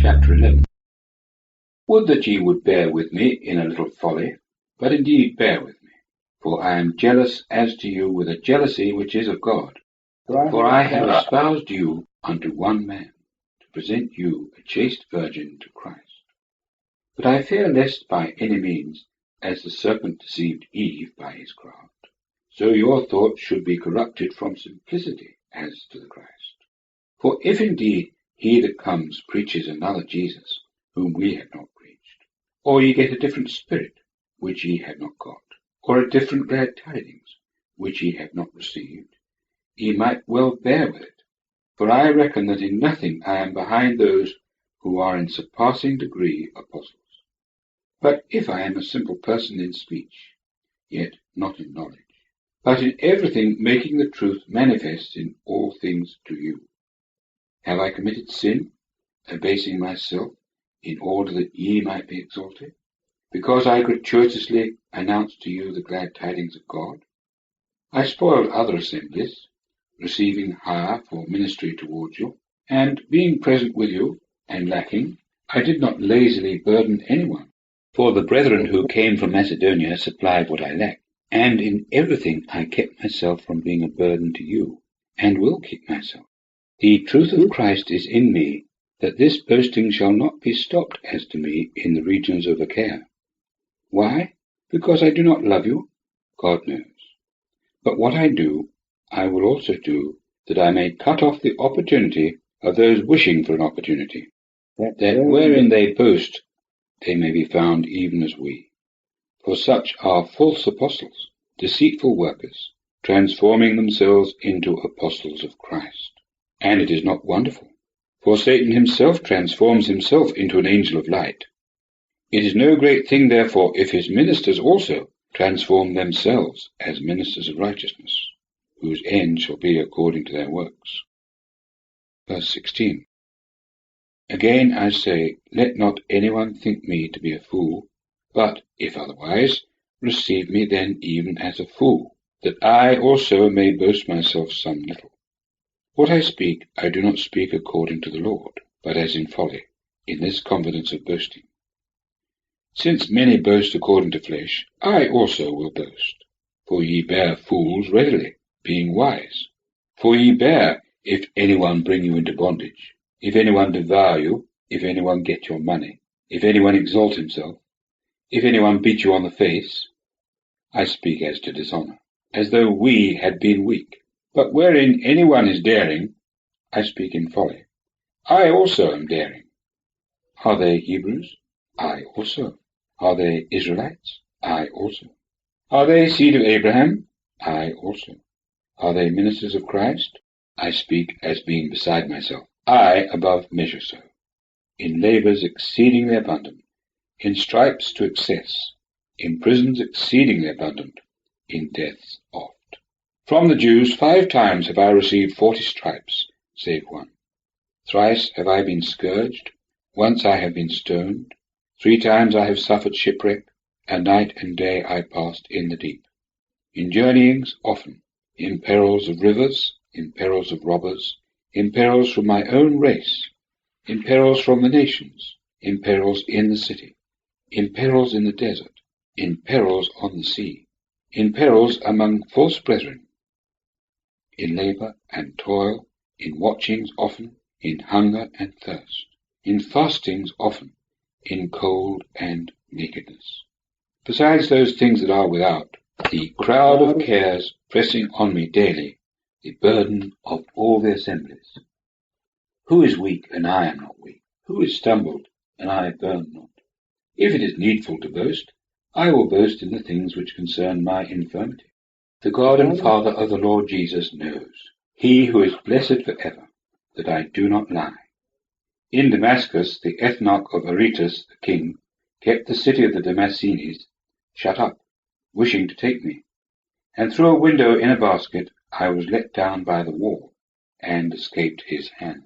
Chapter 11. Would that ye would bear with me in a little folly, but indeed bear with me. For I am jealous as to you with a jealousy which is of God. For I have espoused you unto one man, to present you a chaste virgin to Christ. But I fear lest by any means, as the serpent deceived Eve by his craft, so your thoughts should be corrupted from simplicity as to the Christ. For if indeed he that comes preaches another Jesus, whom we have not preached, or ye get a different spirit, which ye have not got, or a different glad tidings, which ye have not received, ye might well bear with it. For I reckon that in nothing I am behind those who are in surpassing degree apostles. But if I am a simple person in speech, yet not in knowledge, but in everything making the truth manifest in all things to you. Have I committed sin, abasing myself, in order that ye might be exalted? Because I gratuitously announced to you the glad tidings of God? I spoiled other assemblies, receiving hire for ministry towards you, and being present with you, and lacking, I did not lazily burden anyone. For the brethren who came from Macedonia supplied what I lacked, and in everything I kept myself from being a burden to you, and will keep myself. The truth of Christ is in me, that this boasting shall not be stopped as to me in the regions of Achaia. Why? Because I do not love you? God knows. But what I do, I will also do, that I may cut off the opportunity of those wishing for an opportunity, that wherein they boast, they may be found even as we. For such are false apostles, deceitful workers, transforming themselves into apostles of Christ. And it is not wonderful, for Satan himself transforms himself into an angel of light. It is no great thing, therefore, if his ministers also transform themselves as ministers of righteousness, whose end shall be according to their works. Verse 16. Again I say, let not anyone think me to be a fool, but, if otherwise, receive me then even as a fool, that I also may boast myself some little. What I speak, I do not speak according to the Lord, but as in folly, in this confidence of boasting. Since many boast according to flesh, I also will boast. For ye bear fools readily, being wise. For ye bear, if anyone bring you into bondage, if anyone devour you, if anyone get your money, if anyone exalt himself, if anyone beat you on the face. I speak as to dishonor, as though we had been weak. But wherein anyone is daring, I speak in folly. I also am daring. Are they Hebrews? I also. Are they Israelites? I also. Are they seed of Abraham? I also. Are they ministers of Christ? I speak as being beside myself. I above measure so. In labors exceedingly abundant, in stripes to excess, in prisons exceedingly abundant, in deaths oft. From the Jews 5 times have I received 40 stripes, save one. Thrice have I been scourged, once I have been stoned, 3 times I have suffered shipwreck, and night and day I passed in the deep. In journeyings often, in perils of rivers, in perils of robbers, in perils from my own race, in perils from the nations, in perils in the city, in perils in the desert, in perils on the sea, in perils among false brethren, in labor and toil, in watchings often, in hunger and thirst, in fastings often, in cold and nakedness. Besides those things that are without, the crowd of cares pressing on me daily, the burden of all the assemblies. Who is weak, and I am not weak? Who is stumbled, and I burn not? If it is needful to boast, I will boast in the things which concern my infirmity. The God and Father of the Lord Jesus knows, he who is blessed forever, that I do not lie. In Damascus, the ethnarch of Aretas, the king, kept the city of the Damascenes shut up, wishing to take me. And through a window in a basket I was let down by the wall, and escaped his hand.